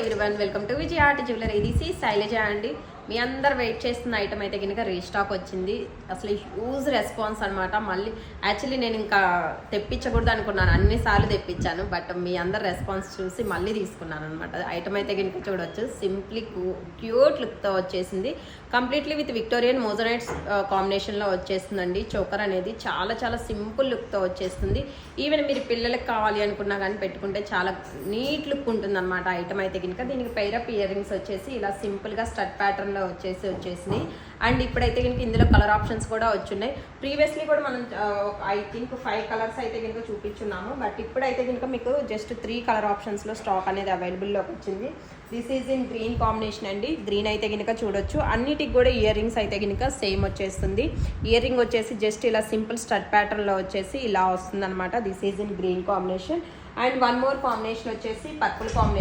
Everyone, welcome to Vijaya art jewellery. ఇది శైలజ అండి. మీ అందరు వెయిట్ చేస్తున్న ఐటమ్ అయితే కనుక రీస్టాక్ వచ్చింది. అసలు హ్యూజ్ రెస్పాన్స్ అనమాట. మళ్ళీ యాక్చువల్లీ నేను ఇంకా తెప్పించకూడదు అనుకున్నాను, అన్నిసార్లు తెప్పించాను, బట్ మీ అందరు రెస్పాన్స్ చూసి మళ్ళీ తీసుకున్నాను అనమాట. ఐటమ్ అయితే కనుక చూడొచ్చు, సింప్లీ క్యూట్ లుక్తో వచ్చేసింది. కంప్లీట్లీ విత్ విక్టోరియన్ మోజనైట్స్ కాంబినేషన్లో వచ్చేస్తుందండి. చోకర్ అనేది చాలా చాలా సింపుల్ లుక్తో వచ్చేస్తుంది. ఈవెన్ మీరు పిల్లలకు కావాలి అనుకున్నా కానీ పెట్టుకుంటే చాలా నీట్ లుక్ ఉంటుంది అనమాట ఐటమ్ అయితే కనుక. దీనికి పైరప్ ఇయర్ రింగ్స్ వచ్చేసి ఇలా సింపుల్గా స్టడ్ ప్యాటర్న్ వచ్చేసింది. అండ్ ఇప్పుడైతే కనుక ఇందులో కలర్ ఆప్షన్స్ కూడా వచ్చున్నాయి. ప్రీవియస్లీ కూడా మనం ఐ థింక్ 5 కలర్స్ అయితే కనుక చూపించున్నాము, బట్ ఇప్పుడైతే కనుక మీకు జస్ట్ 3 కలర్ ఆప్షన్స్లో స్టాక్ అనేది అవైలబుల్లోకి వచ్చింది. This is in green combination అండి. గ్రీన్ అయితే కనుక చూడొచ్చు. అన్నిటికి కూడా ఇయర్ రింగ్స్ అయితే కనుక సేమ్ వచ్చేస్తుంది. ఇయర్ రింగ్ వచ్చేసి జస్ట్ ఇలా సింపుల్ స్టడ్ ప్యాటర్న్లో వచ్చేసి ఇలా వస్తుంది అనమాట. This is in green combination. And one more combination వచ్చేసి పర్పుల్ కాంబినేషన్.